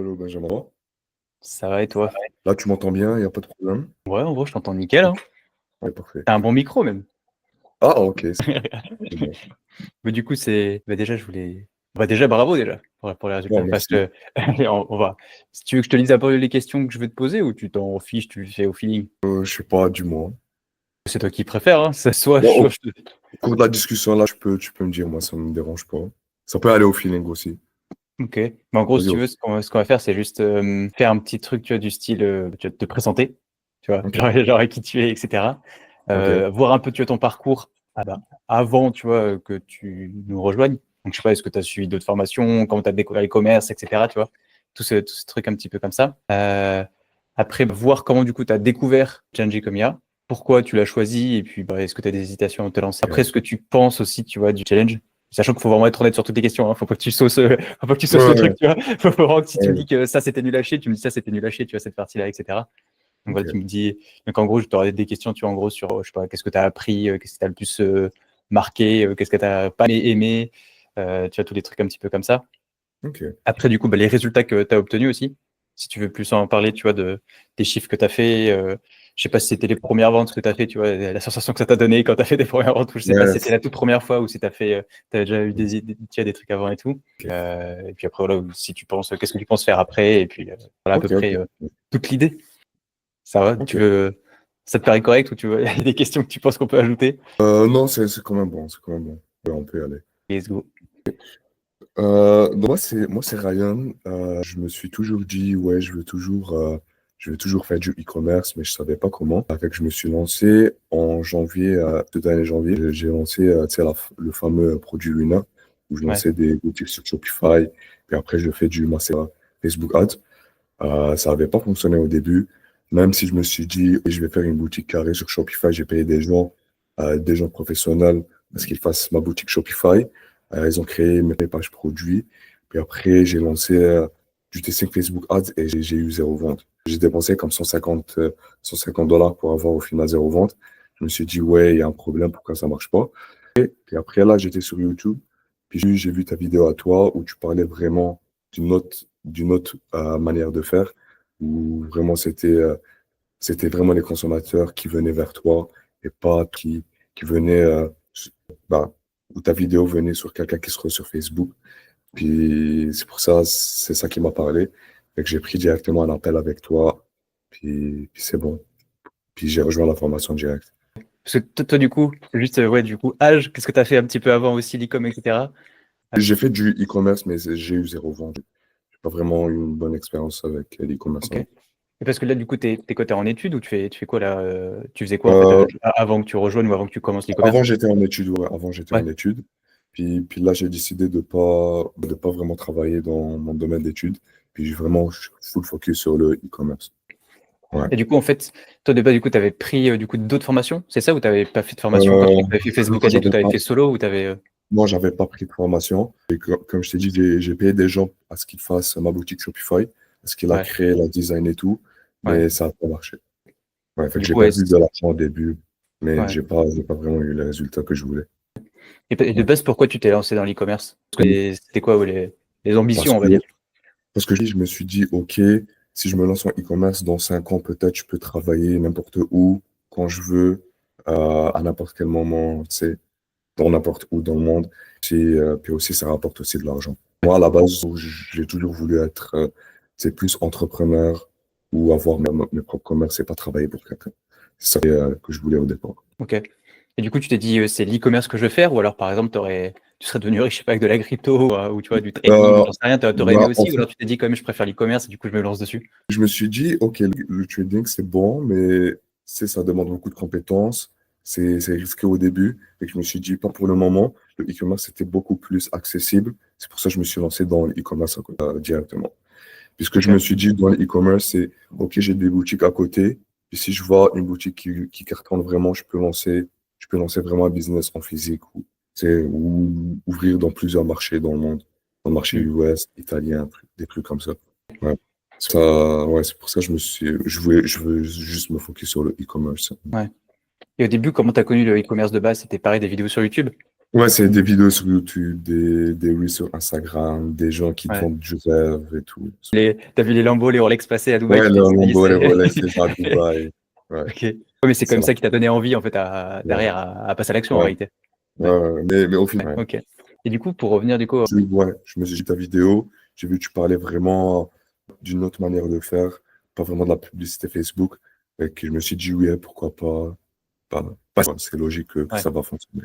Hello Benjamin. Ça va et toi? Là, tu m'entends bien, il n'y a pas de problème. Ouais, en gros, je t'entends nickel, hein. Ouais, parfait. T'as un bon micro même. Ah, ok, c'est bon. Mais du coup, déjà, je voulais. Déjà, bravo déjà pour les Ouais, résultats. Parce merci. que on va. Si tu veux que je te dise un peu les questions que je vais te poser ou tu t'en fiches, tu le fais au feeling. Je sais pas, dis-moi. C'est toi qui préfères, hein. Ça soit, Bon, soit au je te. cours de la discussion, là, tu peux me dire, moi, ça me dérange pas. Ça peut aller au feeling aussi. Ok. Mais en gros, si Vas-y, tu veux, ce qu'on va faire, c'est juste faire un petit truc, tu vois, du style, tu vas te présenter, tu vois, ok, genre qui tu es, etc. ok. Voir un peu, tu vois, ton parcours avant, tu vois, que tu nous rejoignes. Donc, je sais pas, est-ce que tu as suivi d'autres formations, comment tu as découvert les commerces, etc. Tu vois, tout ce truc un petit peu comme ça. Après, voir comment, du coup, tu as découvert Janji Komiya, pourquoi tu l'as choisi, et puis, est-ce que tu as des hésitations à te lancer. Après, Ok. ce que tu penses aussi, tu vois, du challenge. Sachant qu'il faut vraiment être honnête sur toutes les questions, hein. Faut pas que tu sauces, faut pas que tu Ouais, sauces le ouais, truc, tu vois. Faut vraiment que si tu me ouais, dis que ça c'était nul à chier, tu me dis ça c'était nul à chier, tu vois, cette partie-là, etc. Donc voilà, tu ok. me dis. Donc en gros, je t'aurais des questions, tu vois, en gros, sur, je sais pas, qu'est-ce que tu as appris, qu'est-ce que tu as le plus marqué, qu'est-ce que tu n'as pas aimé, tu vois, tous les trucs un petit peu comme ça. Ok. Après, du coup, les résultats que tu as obtenus aussi, si tu veux plus en parler, tu vois, des chiffres que tu as fait. Je sais pas si c'était les premières ventes que tu as fait, tu vois, la sensation que ça t'a donné quand tu as fait des premières ventes, ou je sais pas si Ouais, c'était la toute première fois ou si tu as fait, t'as déjà eu tu as des trucs avant et tout. Et puis après, voilà, si tu penses, qu'est-ce que tu penses faire après, et puis voilà à peu ok, ok. près toute l'idée. Ça va? Ok. Ça te paraît correct ou tu veux, il y a des questions que tu penses qu'on peut ajouter? Non, c'est quand même bon, c'est quand même bon. Ouais, on peut y aller. Let's go. Moi, c'est Ryan. Je me suis toujours dit, ouais, je veux toujours faire du e-commerce, mais je savais pas comment. Fait que je me suis lancé en janvier, cette année janvier. J'ai lancé, tu sais, le fameux produit Luna, où je Ouais. lançais des boutiques sur Shopify. Puis après, je fais du master Facebook Ads. Ça n'avait pas fonctionné au début, même si je me suis dit, oui, je vais faire une boutique carrée sur Shopify. J'ai payé des gens professionnels parce qu'ils fassent ma boutique Shopify. Ils ont créé mes pages produits. Puis après, j'ai lancé du testing Facebook Ads et j'ai eu zéro vente. J'ai dépensé comme 150 dollars pour avoir au final zéro vente. Je me suis dit, ouais, il y a un problème, pourquoi ça marche pas? Puis après, là, j'étais sur YouTube. Puis j'ai vu ta vidéo à toi où tu parlais vraiment d'une autre manière de faire, où vraiment c'était vraiment les consommateurs qui venaient vers toi et pas qui venaient, bah, où ta vidéo venait sur quelqu'un qui se trouve sur Facebook. Puis c'est ça qui m'a parlé. Et que j'ai pris directement un appel avec toi. Puis c'est bon. Puis j'ai rejoint la formation directe. Parce que toi, du coup, juste, ouais, du coup, âge, qu'est-ce que tu as fait un petit peu avant aussi, l'e-com, etc. J'ai fait du e-commerce, mais j'ai eu zéro vente. J'ai pas vraiment eu une bonne expérience avec l'e-commerce Ok. avant. Et parce que là, du coup, t'es quoi, t'es en études ou tu fais quoi là? Tu faisais quoi en fait Euh, avant que tu rejoignes ou avant que tu commences Avant, l'e-commerce? j'étais en études, ouais, avant, j'étais Ouais. en études. Puis là, j'ai décidé de pas vraiment travailler dans mon domaine d'études. Puis j'ai vraiment full focus sur le e-commerce. Ouais. Et du coup, en fait, toi, de base, du coup, tu avais pris du coup d'autres formations, c'est ça? Ou tu n'avais pas fait de formation comme Euh, tu avais fait non, Facebook Ads et tout, tu avais fait solo ou tu avais. moi, j'avais pas pris de formation. Et comme je t'ai dit, j'ai payé des gens à ce qu'ils fassent ma boutique Shopify, à ce qu'il a Ouais, créé la design et tout, ouais. mais ça n'a pas marché. Ouais, fait que Du j'ai coup, ouais. perdu de l'argent au début, mais Ouais. j'ai pas vraiment eu les résultats que je voulais. Et de Ouais. base, pourquoi tu t'es lancé dans l'e-commerce? Parce que c'était quoi les Parce ambitions, on va que dire? Parce que je me suis dit, OK, si je me lance en e-commerce, dans 5 ans, peut-être, je peux travailler n'importe où, quand je veux, à n'importe quel moment, tu sais, dans n'importe où dans le monde. Puis aussi, ça rapporte aussi de l'argent. Moi, à la base, j'ai toujours voulu être, c'est plus entrepreneur ou avoir mes propres commerces et pas travailler pour quelqu'un. C'est ça que je voulais au départ. Ok. Et du coup, tu t'es dit, c'est l'e-commerce que je veux faire, ou alors, par exemple, tu serais devenu riche, je sais pas, avec de la crypto, ou tu vois, du trading, Euh, j'en sais rien, t'aurais aimé bah, en aussi, ou alors tu t'es dit, quand même, je préfère l'e-commerce, et du coup, je me lance dessus. Je me suis dit, OK, le trading, c'est bon, mais ça demande beaucoup de compétences. C'est risqué au début. Et que je me suis dit, pas pour le moment. Le e-commerce, c'était beaucoup plus accessible. C'est pour ça que je me suis lancé dans le e-commerce directement. Puisque je Ok. me suis dit, dans le e-commerce, c'est, OK, j'ai des boutiques à côté. Et si je vois une boutique qui cartonne vraiment, je peux lancer vraiment un business en physique ou ouvrir dans plusieurs marchés dans le monde. Dans le marché Hmm. US, italien, des trucs comme ça. Ouais. Ouais, c'est pour ça que je veux juste me focus sur le e-commerce. Ouais. Et au début, comment tu as connu le e-commerce de base? C'était pareil, des vidéos sur YouTube? Ouais, c'est des vidéos sur YouTube, des reels sur Instagram, des gens qui te Ouais. vendent du rêve et tout. T'as vu les Lambo, les Rolex passer à Dubaï, Ouais, tu le t'es dit, ça y est, Lambo, les c'est... Rolex, les gens à Dubaï. Ouais, Ok. Ouais, mais c'est c'est comme la ça qui t'a donné envie, en fait, ouais, derrière, à passer à l'action, en ouais, réalité. ouais, Ouais. ouais. Mais au Ouais, final, ouais. ok. Et du coup, pour revenir, du coup, Ouais, je me suis dit ta vidéo, j'ai vu que tu parlais vraiment d'une autre manière de faire, pas vraiment de la publicité Facebook. Et que je me suis dit, oui, pourquoi pas. C'est logique que ouais. ça va fonctionner.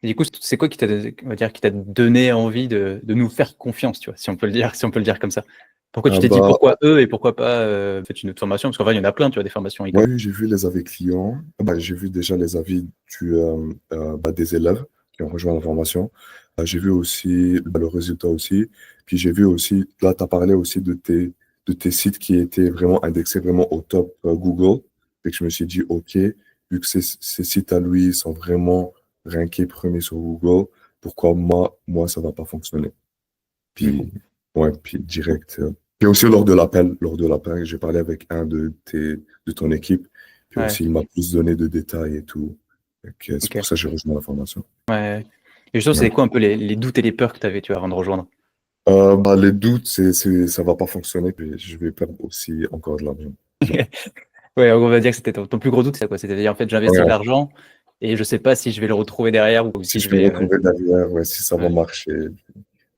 Et du coup, c'est quoi qui t'a, on va dire, qui t'a donné envie de nous faire confiance, tu vois, si on peut le dire, si on peut le dire comme ça. Pourquoi tu Ah t'es dit bah, pourquoi eux et pourquoi pas faites une autre formation? Parce qu'en fait, il y en a plein, tu vois, des formations ouais, e-com. j'ai vu les avis clients. Ah bah, j'ai vu déjà les avis des élèves qui ont rejoint la formation. J'ai vu aussi le résultat aussi. Puis j'ai vu aussi, là, tu as parlé aussi de tes sites qui étaient vraiment indexés vraiment au top Google. Et que je me suis dit, OK, vu que ces sites à lui sont vraiment rankés premiers sur Google, pourquoi moi ça va pas fonctionner? Du coup, Puis, ouais, puis direct. Puis aussi lors de l'appel, j'ai parlé avec un de ton équipe. Puis ouais, aussi, il m'a plus donné de détails et tout. Donc, c'est ok. pour ça que j'ai rejoint la formation. Ouais. Et justement, Ouais. c'est quoi un peu les doutes et les peurs que tu avais, tu vois, avant de rejoindre? Bah, les doutes, ça va pas fonctionner. Puis je vais perdre aussi encore de l'argent. Ouais, on va dire que c'était ton plus gros doute, c'est quoi? C'était-à-dire, en fait, j'investis de Ouais. l'argent et je sais pas si je vais le retrouver derrière ou Si si je je peux me vais. retrouver derrière, ouais, si ça va Ouais. marcher.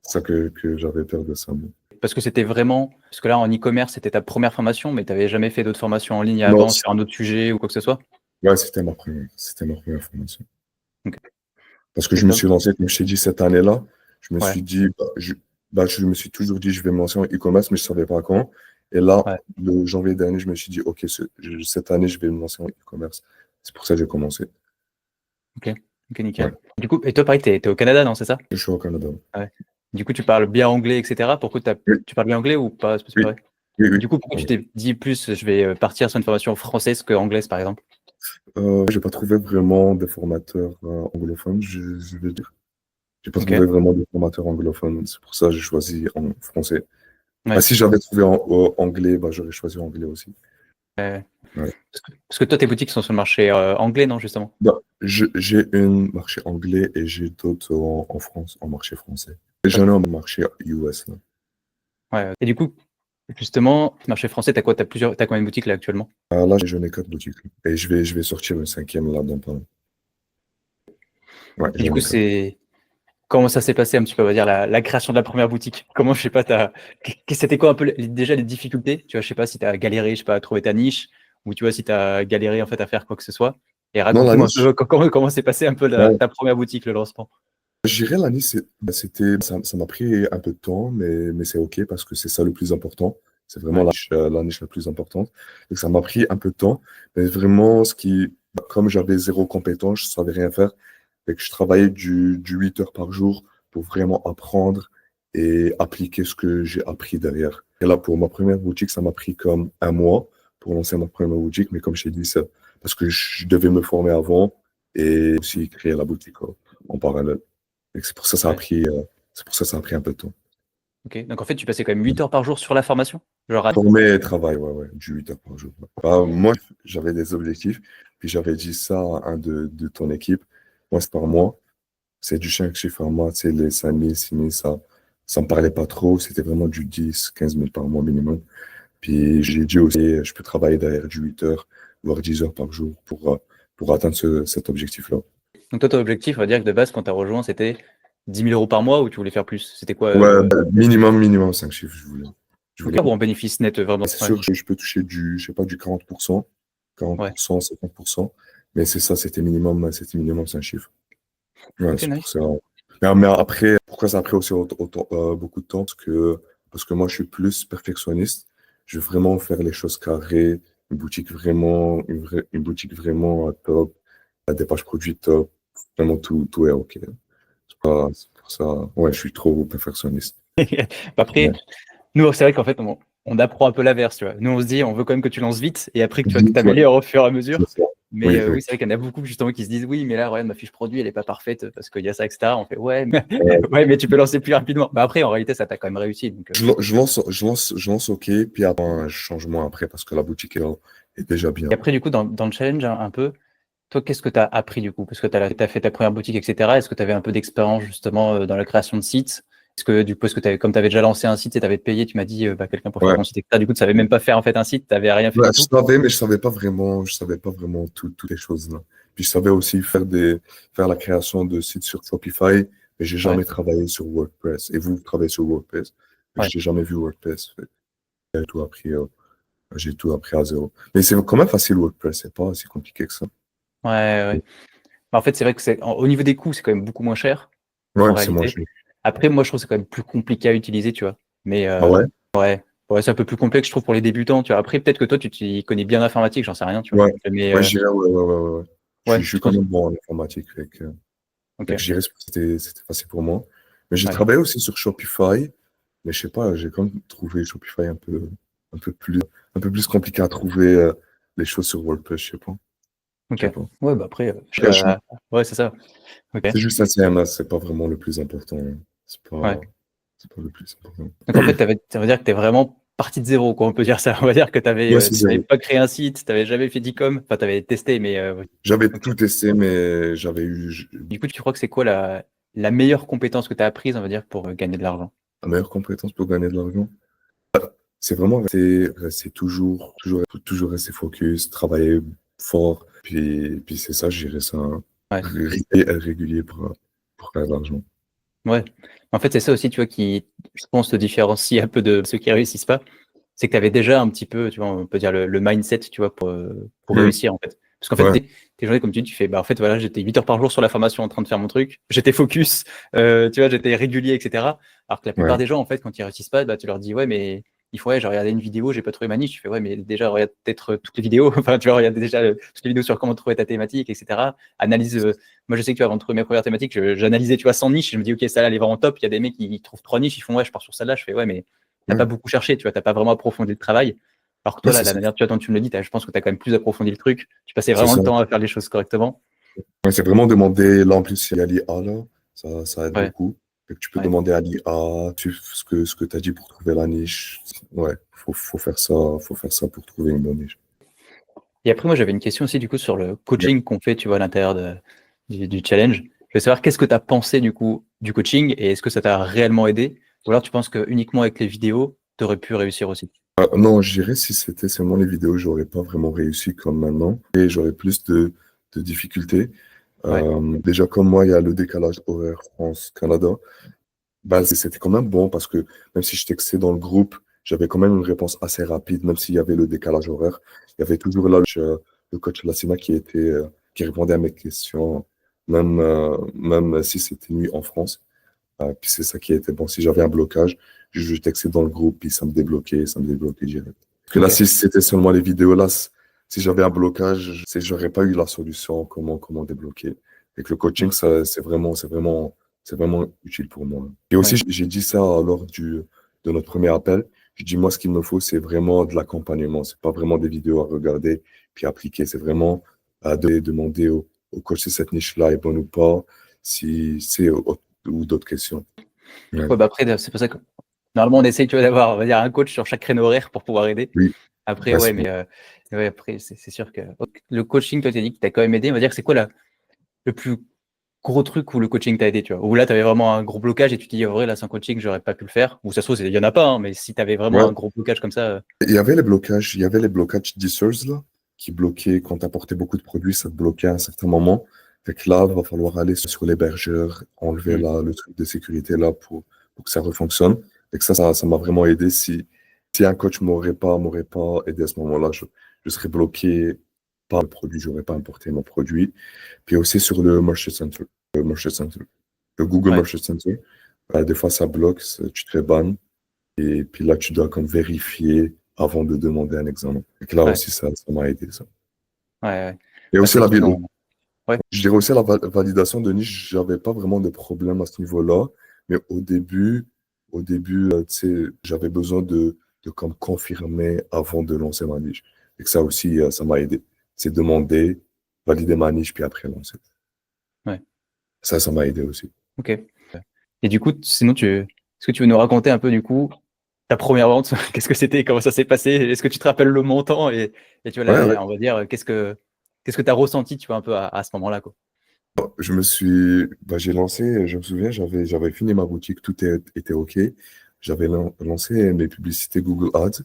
C'est ça que j'avais peur de ça. Moi. Parce que c'était vraiment. Parce que là, en e-commerce, c'était ta première formation, mais tu n'avais jamais fait d'autres formations en ligne Non, avant sur un autre sujet ou quoi que ce soit? ouais, c'était ma première formation. Ok, Parce que c'est je me top. suis lancé, comme je t'ai dit, cette année-là, je me Ouais, suis dit, je me suis toujours dit, je vais me lancer en e-commerce, mais je ne savais pas quand. Et là, ouais. le janvier dernier, je me suis dit, OK, cette année, je vais me lancer en e-commerce. C'est pour ça que j'ai commencé. Ok, ok, Ouais. nickel. Du coup, et toi, pareil, t'es au Canada, non, c'est ça? Je suis au Canada. Ouais. Du coup, tu parles bien anglais, etc. Pourquoi Oui, tu parles bien anglais ou pas oui, spécialement? oui, oui. Du coup, pourquoi tu Pardon. t'es dit plus, je vais partir sur une formation française que anglaise, par exemple? J'ai pas trouvé vraiment de formateurs anglophones, je veux dire. J'ai pas Ok, trouvé vraiment de formateurs anglophones. C'est pour ça que j'ai choisi en français. Bah, ouais. si j'avais trouvé en anglais, bah, j'aurais choisi anglais aussi. Ouais. Ouais. Parce que toi, tes boutiques sont sur le marché anglais, non, justement? Bah, j'ai un marché anglais et j'ai d'autres en France, en marché français. Et Ouais. j'en ai en marché US, là. Ouais. Et du coup, justement, marché français, t'as quoi? T'as combien de boutiques là actuellement? Là, j'en ai 4 boutiques. Et je vais sortir une cinquième là dans pas longtemps. Ouais, Et du j'en coup, ai 4. comment ça s'est passé un petit peu, on va dire, la création de la première boutique? Comment, je sais pas, c'était quoi un peu déjà les difficultés? Tu vois, je sais pas si tu as galéré, je sais pas, à trouver ta niche, ou tu vois, si tu as galéré en fait à faire quoi que ce soit. Et Non, la raconte-nous un niche, peu comment s'est passé un peu ouais. ta première boutique, le lancement. Je dirais la niche, ça m'a pris un peu de temps, mais c'est OK parce que c'est ça le plus important. C'est vraiment Ouais. la niche la plus importante. Donc, ça m'a pris un peu de temps. Mais vraiment, comme j'avais zéro compétence, je savais rien faire. Fait que je travaillais du 8 heures par jour pour vraiment apprendre et appliquer ce que j'ai appris derrière. Et là, pour ma première boutique, ça m'a pris comme un mois pour lancer ma première boutique. Mais comme je t'ai dit, c'est parce que je devais me former avant et aussi créer la boutique en parallèle. Et Ouais. c'est pour ça que ça a pris un peu de temps. Ok. Donc en fait, tu passais quand même 8 heures par jour sur la formation? Genre, Former et travail, ouais, ouais, du 8 heures par jour. Ouais. Bah, moi, j'avais des objectifs, puis j'avais dit ça à un de ton équipe. Moi, c'est par mois. C'est du 5 chiffres par mois, c'est les 5 000, 6 000, ça me parlait pas trop. C'était vraiment du 10, 15 000 par mois minimum. Puis j'ai dit aussi, je peux travailler derrière du 8 heures, voire 10 heures par jour pour atteindre cet objectif-là. donc toi, ton objectif, on va dire que de base, quand tu as rejoint, c'était 10 000 € par mois ou tu voulais faire plus? C'était quoi Ouais, bah, minimum 5 chiffres, je voulais. Je ok, voulais. ou en bénéfice net, vraiment? C'est Ouais. sûr, je peux toucher je sais pas, du 40%, Ouais. 50%, mais c'est ça, c'était minimum 5 chiffres. Ouais, Ok, c'est pour nice. ça. Mais après, pourquoi ça a pris aussi beaucoup de temps? Parce que moi, je suis plus perfectionniste. Je veux vraiment faire les choses carrées, une boutique vraiment top, des pages produits top, vraiment tout est OK. C'est pour ça, ouais, je suis trop perfectionniste. Après, Ouais. nous, c'est vrai qu'en fait, on apprend un peu l'inverse, tu vois. Nous, on se dit, on veut quand même que tu lances vite et après que tu vois que tu Vite, ouais, t'améliores au fur et à c'est mesure. ça. Mais Oui, oui. oui, c'est vrai qu'il y en a beaucoup justement qui se disent, oui, mais là, regarde, ma fiche produit, elle n'est pas parfaite parce qu'il y a ça, etc. On fait, ouais, mais, ouais, mais tu peux lancer plus rapidement. Mais après, en réalité, ça t'a quand même réussi. Donc, Je lance OK, puis après, je change moins après parce que la boutique est déjà bien. et après, du coup, dans le challenge, un peu, toi, qu'est-ce que tu as appris du coup? Parce que tu as fait ta première boutique, etc. Est-ce que tu avais un peu d'expérience justement dans la création de sites? Est-ce que du coup, comme tu avais déjà lancé un site et tu avais payé, tu m'as dit quelqu'un pour faire Ouais. ton site, etc. Du coup, tu savais même pas faire en fait un site, tu n'avais rien fait Ouais, du je tout? savais, mais je savais pas vraiment toutes les choses là. Puis je savais aussi faire la création de sites sur Shopify, mais j'ai Ouais, jamais travaillé sur WordPress. Et vous travaillez sur WordPress. ouais, J'ai jamais vu WordPress. J'ai tout appris à zéro. Mais c'est quand même facile WordPress, c'est pas si compliqué que ça. ouais, ouais. Bah, en fait, c'est vrai que au niveau des coûts, c'est quand même beaucoup moins cher en Ouais, c'est moins réalité. cher. Après, moi, je trouve que c'est quand même plus compliqué à utiliser, tu vois. Mais Ah ouais? ouais, ouais, c'est un peu plus complexe, je trouve, pour les débutants, tu vois. Après, peut-être que toi, tu t'y connais bien l'informatique, j'en sais rien, tu vois. Ouais. Mais Ouais, je dirais, ouais. ouais, Je suis tu quand penses? même bon en informatique. Ok, Je dirais que c'était facile pour moi. Mais j'ai ouais. travaillé aussi sur Shopify. Mais je sais pas, j'ai quand même trouvé Shopify un peu plus, un peu plus compliqué à trouver les choses sur WordPress, je sais pas. Je Ok. sais pas. Ouais, bah après, Après, ouais, c'est ça. Ok. c'est juste un CMS, c'est pas vraiment le plus important. Ouais. C'est pas le plus important. Donc en fait, ça veut dire que tu es vraiment parti de zéro, quoi, on peut dire ça. On va dire que tu Ouais, avais, c'est t'avais zéro. pas créé un site, tu n'avais jamais fait d'e-com, enfin, tu avais testé, mais ouais. J'avais Ok. tout testé, mais Du coup, tu crois que c'est quoi la meilleure compétence que tu as apprise, on va dire, pour gagner de l'argent? la meilleure compétence pour gagner de l'argent. C'est vraiment rester toujours rester focus, travailler fort. Puis c'est ça, je dirais ça, hein. Ouais. Être régulier pour faire de l'argent. Ouais. En fait, c'est ça aussi, tu vois, qui, je pense, te différencie un peu de ceux qui réussissent pas. C'est que tu avais déjà un petit peu, tu vois, on peut dire le mindset, tu vois, pour Hmm. réussir, en fait. Parce qu'en fait, Ouais, tes journées, comme tu dis, tu fais, bah, en fait, voilà, j'étais 8 heures par jour sur la formation en train de faire mon truc. J'étais focus, tu vois, j'étais régulier, etc. Alors que la plupart ouais. des gens, en fait, quand ils réussissent pas, bah, tu leur dis, ouais, mais il faut, ouais, j'ai regardé une vidéo, j'ai pas trouvé ma niche. Tu fais, ouais, mais déjà, regarde peut-être toutes les vidéos. Enfin, tu vois, regarde déjà toutes les vidéos sur comment trouver ta thématique, etc. Analyse, moi, je sais que tu vois, avant de trouver mes premières thématiques, j'analysais, tu vois, 100 niches. Je me dis, OK, ça là, elle est vraiment top. Il y a des mecs qui trouvent 3 niches, ils font, ouais, je pars sur celle-là. Je fais, ouais, mais t'as Ouais, pas beaucoup cherché, tu vois, t'as pas vraiment approfondi le travail. Alors que ouais, toi, là, c'est la ça. manière tu vois, dont tu me le dis, je pense que tu as quand même plus approfondi le truc. Tu passais C'est vraiment le ça. temps à faire les choses correctement. Ouais, c'est vraiment demander, là en plus il y a l'IA là, ça aide Ouais, beaucoup. Et que tu peux ouais. demander à l'IA ce que tu as dit pour trouver la niche. Ouais, faut faire ça pour trouver une bonne niche. Et après, moi, j'avais une question aussi, du coup, sur le Ouais. coaching qu'on fait, tu vois, à l'intérieur du challenge. Je veux savoir qu'est-ce que tu as pensé, du coup, du coaching et est-ce que ça t'a réellement aidé? Ou alors tu penses que uniquement avec les vidéos, tu aurais pu réussir aussi? Non, je dirais si c'était seulement les vidéos, j'aurais pas vraiment réussi comme maintenant. Et j'aurais plus de difficultés. Ouais, Déjà, comme moi, il y a le décalage horaire France-Canada. Bah, c'était quand même bon parce que même si je textais dans le groupe, j'avais quand même une réponse assez rapide, même s'il y avait le décalage horaire. Il y avait toujours là le coach Lassina qui répondait à mes questions, même si c'était nuit en France. Puis c'est ça qui était bon. Si j'avais un blocage, je textais dans le groupe, puis ça me débloquait direct. Parce que là, ok. si c'était seulement les vidéos, là, si j'avais un blocage, j'aurais pas eu la solution, comment débloquer. Et que le coaching, ça, c'est vraiment utile pour moi. Et aussi, Ouais, j'ai dit ça lors de notre premier appel. Je dis, moi, ce qu'il me faut, c'est vraiment de l'accompagnement. C'est pas vraiment des vidéos à regarder puis appliquer. C'est vraiment demander au coach si cette niche-là est bonne ou pas, si c'est ou d'autres questions. Ouais. ouais, bah après, c'est pour ça que normalement, on essaye, tu vois, d'avoir, on va dire, un coach sur chaque créneau horaire pour pouvoir aider. Oui, Après, ouais, ouais, mais ouais, après, c'est sûr que le coaching, toi, tu as dit que t'as quand même aidé. On va dire, c'est quoi le plus gros truc où le coaching t'a aidé, tu vois? Où là, tu avais vraiment un gros blocage et tu te dis: «En vrai, là, sans coaching, j'aurais pas pu le faire». Ou ça se trouve, il y en a pas, hein, mais si tu avais vraiment ouais. un gros blocage comme ça, Il y avait les blocages d'issers, là, qui bloquaient quand tu apportais beaucoup de produits, ça te bloquait à un certain moment. Fait que là, il va falloir aller sur l'hébergeur, enlever mmh, là, le truc de sécurité là pour que ça refonctionne. Et que ça m'a vraiment aidé. Si un coach m'aurait pas aidé à ce moment-là, je serais bloqué par le produit, j'aurais pas importé mon produit. Puis aussi sur le Market Center, le Google ouais, Market Center, des fois ça bloque, tu te fais ban. Et puis là, tu dois comme vérifier avant de demander un examen. Et que là ouais, aussi, ça m'a aidé, ça. ouais, ouais. Et Bah, aussi c'est sûr qu'on ouais, je dirais aussi la validation de niche, j'avais pas vraiment de problème à ce niveau-là. Mais au début, tu sais, j'avais besoin de comme confirmer avant de lancer ma niche. Et que ça aussi, ça m'a aidé. C'est demander, valider ma niche, puis après lancer. ouais, Ça m'a aidé aussi. OK. Et du coup, sinon est-ce que tu veux nous raconter un peu, du coup, ta première vente? Qu'est-ce que c'était? Comment ça s'est passé? Est-ce que tu te rappelles le montant? Et tu vois, Ouais, ouais. on va dire, qu'est-ce qu'est-ce que tu as ressenti, tu vois, un peu à ce moment-là, quoi? J'ai lancé, je me souviens, j'avais fini ma boutique, était OK. J'avais lancé mes publicités Google Ads.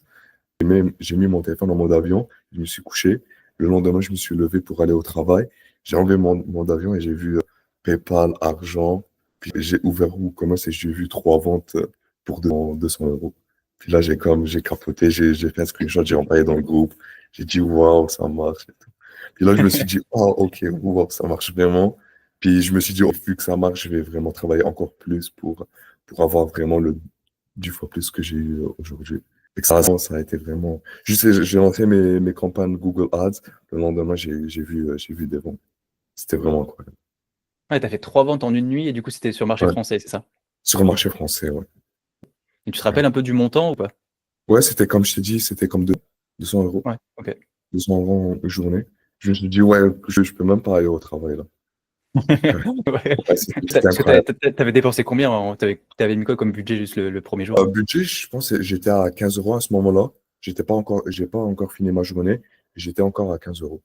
J'ai mis mon téléphone en mode avion, je me suis couché. Le lendemain, je me suis levé pour aller au travail. J'ai enlevé mon mode avion et j'ai vu PayPal, argent. Puis j'ai ouvert WooCommerce et j'ai vu 3 ventes pour 200 euros. Puis là, j'ai capoté, j'ai fait un screenshot, j'ai envoyé dans le groupe. J'ai dit, waouh, ça marche et tout. Puis là, je me suis dit, oh, OK, waouh, ça marche vraiment. Puis je me suis dit, oh, vu que ça marche, je vais vraiment travailler encore plus pour avoir vraiment 10 fois plus que j'ai eu aujourd'hui. Et que ça a été vraiment. Juste, j'ai lancé mes campagnes Google Ads. Le lendemain, j'ai vu des ventes. C'était vraiment incroyable. Ouais, tu as fait 3 ventes en une nuit et du coup, c'était sur le marché Ouais. français, c'est ça? Sur le marché français, ouais. Et tu te rappelles un peu du montant ou pas? Ouais, c'était comme je t'ai dit, c'était comme 200 euros. Ouais, ok. 200 euros en journée. Je me suis dit, ouais, je peux même pas aller au travail, là. Ouais. Ouais, c'était Parce que incroyable. t'avais dépensé combien? T'avais mis quoi comme budget juste le premier jour? Budget, je pense que j'étais à 15 euros à ce moment-là. J'ai pas encore fini ma journée. J'étais encore à 15 euros.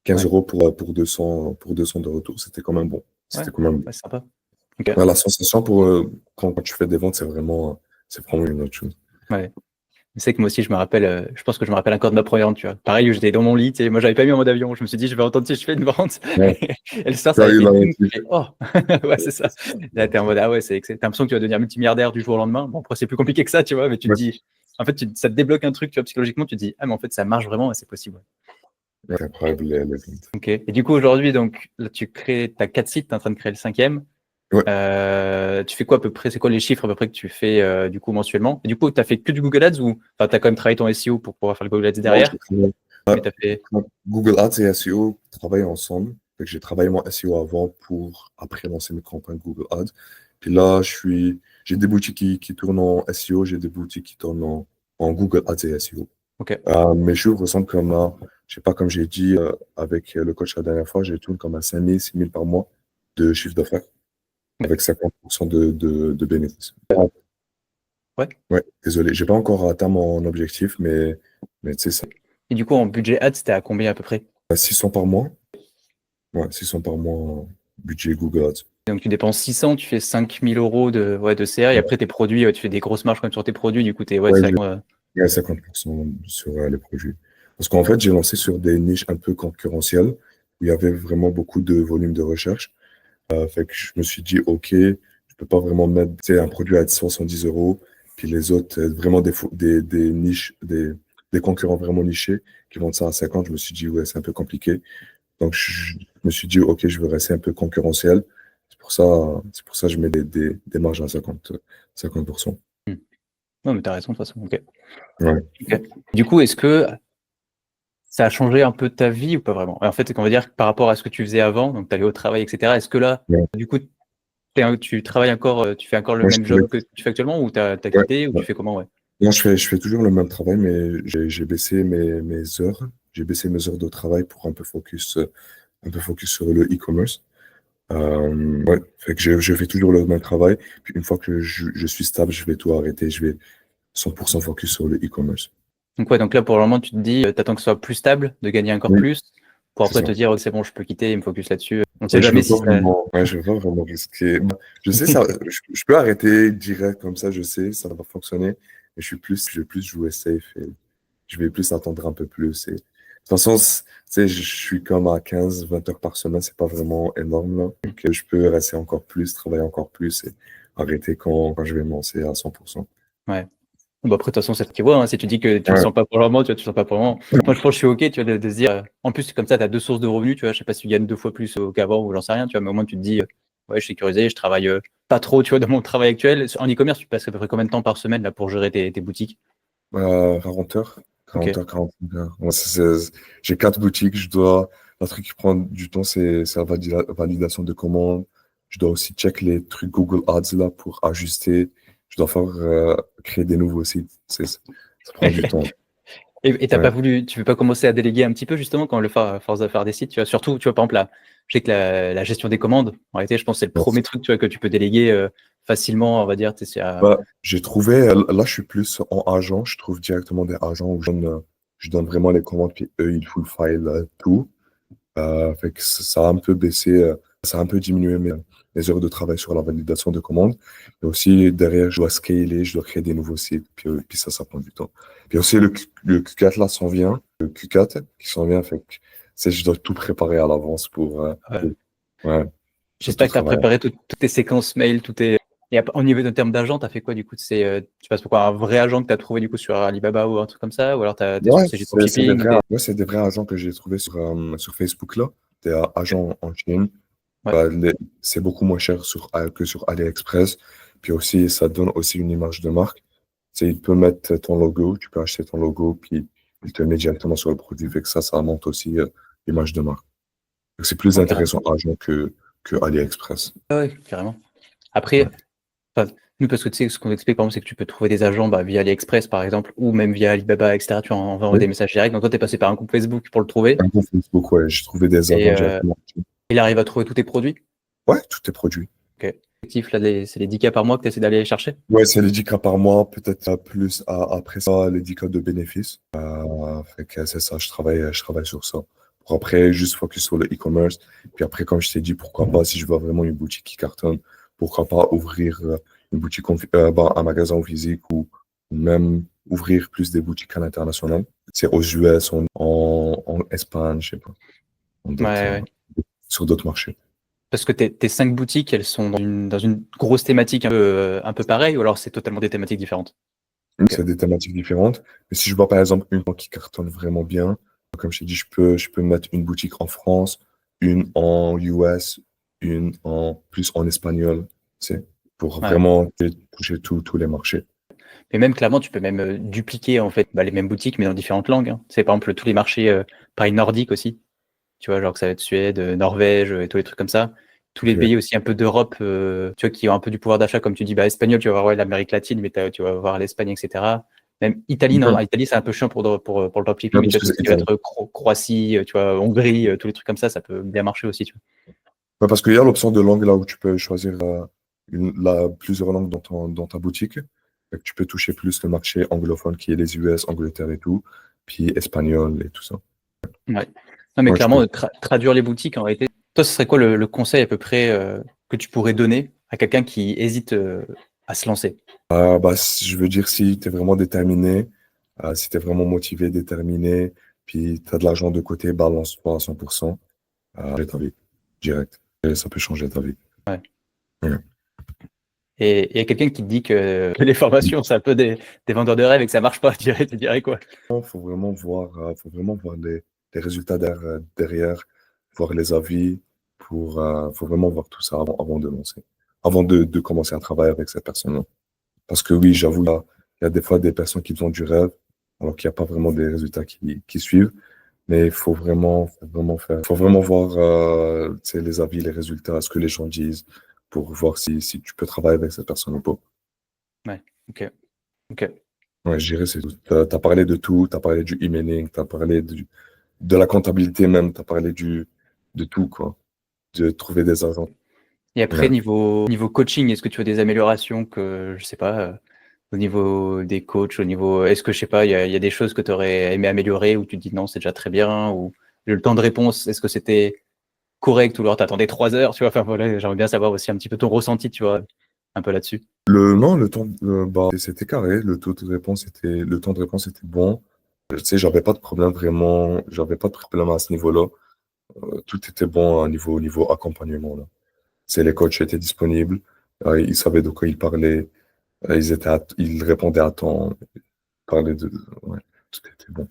15 Ouais, euros pour 200 de retour. C'était quand même bon. ouais, C'était quand même bon. ouais, c'est sympa. Ok. Ouais, la sensation quand tu fais des ventes, c'est vraiment une autre chose. Ouais. C'est que moi aussi, je me rappelle, je pense que je me rappelle encore de ma première vente, tu vois. Pareil, j'étais dans mon lit, tu sais, moi, j'avais pas mis en mode avion. Je me suis dit, je vais entendre si je fais une vente. Ouais. Et le soir, Tu ça as avait eu fait la une. motive. Oh, ouais, c'est ça. Là, t'es en mode, ah ouais, t'as l'impression que tu vas devenir multimilliardaire du jour au lendemain. Bon, après, c'est plus compliqué que ça, tu vois, mais tu te Ouais, dis, en fait, ça te débloque un truc, tu vois, psychologiquement, tu te dis, ah, mais en fait, ça marche vraiment et c'est possible. c'est incroyable les ventes. Ok. Et du coup, aujourd'hui, donc, là, tu as 4 sites, tu es en train de créer le 5e. Ouais. Tu fais quoi à peu près? C'est quoi les chiffres à peu près que tu fais du coup mensuellement? Et du coup, tu as fait que du Google Ads ou tu as quand même travaillé ton SEO pour pouvoir faire le Google Ads Non, derrière? Mais tu as fait. Google Ads et SEO travaillent ensemble. Fait que j'ai travaillé mon SEO avant pour après lancer mes campagnes Google Ads. Puis là, j'ai des boutiques qui tournent en SEO, j'ai des boutiques qui tournent en Google Ads et SEO. Ok. Mes chiffres ressemblent je sais pas, comme j'ai dit avec le coach la dernière fois, j'ai tourné comme à 5 000, 6 000 par mois de chiffre d'affaires avec 50% de bénéfices. Ouais. Ouais, désolé, j'ai pas encore atteint mon objectif, mais tu sais, ça, Et du coup, en budget Ads, c'était à combien à peu près? 600 par mois. Ouais, 600 par mois en budget Google Ads. Donc, tu dépenses 600, tu fais 5 000 euros de CA et Ouais, après tes produits, tu fais des grosses marges quand même sur tes produits. Du coup, ouais, c'est j'ai ouais, 50% sur les produits. Parce qu'en fait, j'ai lancé sur des niches un peu concurrentielles où il y avait vraiment beaucoup de volume de recherche. Fait que je me suis dit, OK, je peux pas vraiment mettre tu sais, un produit à 70 euros, puis les autres, vraiment des niches, des concurrents vraiment nichés qui vendent ça à 50. Je me suis dit, ouais, c'est un peu compliqué. Donc, je me suis dit, OK, je veux rester un peu concurrentiel. C'est pour ça que je mets des marges à 50%. Non, mais tu as raison de toute façon. Ok. Ouais. Ok. Du coup, est-ce que ça a changé un peu ta vie ou pas vraiment? En fait, on va dire que par rapport à ce que tu faisais avant, donc tu allais au travail, etc. Est-ce que là, Ouais. du coup, tu travailles encore, tu fais encore le Moi, je même job travaille- que tu fais actuellement ou tu as ouais, quitté ou ouais. tu fais comment? Ouais. Non, je fais toujours le même travail, mais j'ai baissé mes heures. J'ai baissé mes heures de travail pour un peu focus sur le e-commerce. Ouais, fait que je fais toujours le même travail. Puis une fois que je suis stable, je vais tout arrêter. Je vais 100% focus sur le e-commerce. Donc ouais, donc là pour le moment, tu te dis, t'attends que ce soit plus stable, de gagner encore Oui, plus, pour c'est après ça. te dire, oh, c'est bon, je peux quitter et me focus là-dessus. On ne sait Ouais, jamais si ça. je veux pas vraiment risquer. Je sais ça, je peux arrêter direct comme ça, je sais, ça va fonctionner. Mais je vais plus jouer safe et je vais plus attendre un peu plus. De toute façon, tu sais, je suis comme à 15, 20 heures par semaine, c'est pas vraiment énorme là. Donc, je peux rester encore plus, travailler encore plus et arrêter quand je vais me lancer à 100%. Ouais. Bon, après, de toute façon, c'est ce qui voit. Hein. Si tu dis que tu le Ouais. sens pas pour le moment, tu vois, tu le sens pas pour le moment. Moi, je pense que je suis OK, tu vois, de se dire. En plus, comme ça, tu as 2 sources de revenus, tu vois. Je sais pas si tu gagnes 2 fois plus qu'avant ou j'en sais rien, tu vois, mais au moins, tu te dis, ouais, je suis sécurisé, je travaille pas trop, tu vois, dans mon travail actuel. En e-commerce, tu passes à peu près combien de temps par semaine là pour gérer tes boutiques? 40 heures, Ok. 40 heures, 45 heures. Ouais, j'ai 4 boutiques, un truc qui prend du temps, c'est la validation de commandes. Je dois aussi check les trucs Google Ads là pour ajuster. Je dois créer des nouveaux sites. Ça prend du temps. Et t'as Ouais. pas voulu, tu veux pas commencer à déléguer un petit peu justement quand à force de faire des sites, tu vois, surtout, tu vois, par exemple, je sais que la gestion des commandes, en réalité, je pense que c'est le premier truc, tu vois, que tu peux déléguer facilement, on va dire, tu sais, J'ai trouvé, là je suis plus en agent, je trouve directement des agents où je donne vraiment les commandes, puis eux ils full file tout. Fait que ça a un peu baissé, ça a un peu diminué mes heures de travail sur la validation de commandes. Et aussi, derrière, je dois scaler, je dois créer des nouveaux sites, puis ça prend du temps. Puis aussi, le Q4 là s'en vient, le Q4 qui s'en vient, fait que je dois tout préparer à l'avance ouais, pour tout J'espère que tu as travailler. préparé toutes tes séquences mail, tout tes. Et au niveau de termes d'agent, tu as fait quoi du coup? Tu passes pour quoi? Un vrai agent que tu as trouvé du coup sur Alibaba ou un truc comme ça? Ou alors tu es Ouais, spécialisé sur le shipping ou c'est des vrais agents que j'ai trouvés sur Facebook là, des Ok. agents en Chine. Ouais, Bah, c'est beaucoup moins cher que sur AliExpress. Puis aussi, ça donne aussi une image de marque. Il peut mettre ton logo, tu peux acheter ton logo, puis il te met directement sur le produit. Fait que ça monte aussi l'image de marque. Donc, c'est plus ouais, carrément. intéressant agent que AliExpress. Ouais, carrément. Ouais. Après, enfin, nous, parce que tu sais, ce qu'on explique, par exemple, c'est que tu peux trouver des agents via AliExpress, par exemple, ou même via Alibaba, etc. Tu envoies Oui, des messages directs. Donc, toi, tu es passé par un groupe Facebook pour le trouver. un groupe Facebook, ouais. J'ai trouvé des Et agents directement. il arrive à trouver tous tes produits. Ouais, tout est produit. Ok. L'objectif, là, c'est les 10K par mois que tu essaies d'aller chercher. Ouais, c'est les 10 cas par mois, peut-être plus après ça, les 10 cas de bénéfices. Fait que c'est ça, je travaille sur ça. Pour après, juste focus sur le e-commerce. Puis après, comme je t'ai dit, pourquoi pas, si je vois vraiment une boutique qui cartonne, pourquoi pas ouvrir une boutique, un magasin physique ou même ouvrir plus des boutiques à l'international. C'est aux US, en Espagne, je sais pas, en Ouais, d'autres, ouais. sur d'autres marchés. Parce que tes 5 boutiques, elles sont dans une grosse thématique un peu pareille, ou alors c'est totalement des thématiques différentes? Oui, Ok. c'est des thématiques différentes. Mais si je vois par exemple une qui cartonne vraiment bien, comme je t'ai dit, je peux mettre une boutique en France, une en US, une en plus en espagnol, c'est pour Ouais. vraiment toucher tous les marchés. Mais même clairement, tu peux même dupliquer en fait les mêmes boutiques, mais dans différentes langues, hein. C'est par exemple tous les marchés, pareil nordiques aussi. Tu vois, genre que ça va être Suède, Norvège et tous les trucs comme ça. Tous les Ok. pays aussi un peu d'Europe, tu vois, qui ont un peu du pouvoir d'achat, comme tu dis, espagnol, tu vas voir ouais, l'Amérique latine, mais tu vas voir l'Espagne, etc. Même Italie, non, Ouais, Italie, c'est un peu chiant pour le dropshipping, ouais, mais tu parce vois, que tout ce c'est qui va italien. être Croatie, tu vois, Hongrie, tous les trucs comme ça peut bien marcher aussi, tu vois. Ouais, parce qu'il y a l'option de langue là où tu peux choisir plusieurs langues dans ta boutique. Fait que tu peux toucher plus le marché anglophone qui est les US, Angleterre et tout, puis espagnol et tout ça. Ouais. Non, mais Ouais, tu clairement, peux. traduire les boutiques, en réalité, toi, ce serait quoi le conseil à peu près que tu pourrais donner à quelqu'un qui hésite à se lancer? Bah, je veux dire, si tu es vraiment déterminé, si tu es vraiment motivé, déterminé, puis tu as de l'argent de côté, balance-toi à 100%, changer ta vie, direct. Et ça peut changer ta vie. Ouais. Ouais. Et il y a quelqu'un qui te dit que les formations, c'est un peu des vendeurs de rêve et que ça marche pas, tu dirais quoi? Faut vraiment voir les résultats derrière, voir les avis, faut vraiment voir tout ça avant de lancer, avant de commencer à travailler avec cette personne-là. Parce que oui, j'avoue, il y a des fois des personnes qui font du rêve, alors qu'il n'y a pas vraiment des résultats qui suivent. Mais il faut vraiment voir tu sais, les avis, les résultats, ce que les gens disent, pour voir si tu peux travailler avec cette personne ou pas. Ouais, ok, ok. Ouais, je dirais c'est tout. T'as parlé de tout, t'as parlé du e-mailing, t'as parlé de la comptabilité même, t'as parlé de tout, quoi. De trouver des agents. Et après, Ouais. niveau coaching, est-ce que tu as des améliorations que, je sais pas, au niveau des coachs, au niveau, est-ce que, je sais pas, il y a des choses que tu aurais aimé améliorer ou tu te dis non, c'est déjà très bien, ou le temps de réponse, est-ce que c'était correct ou alors t'attendais 3 heures, tu vois, enfin voilà, j'aimerais bien savoir aussi un petit peu ton ressenti, tu vois, un peu là-dessus. Non, bah, c'était carré, le temps de réponse était bon. Tu sais, j'avais pas de problème vraiment, j'avais pas de problème à ce niveau-là. Tout était bon au niveau accompagnement, là. C'est les coachs étaient disponibles, ils savaient de quoi ils parlaient, ils répondaient à temps, ils parlaient de, ouais, tout était bon.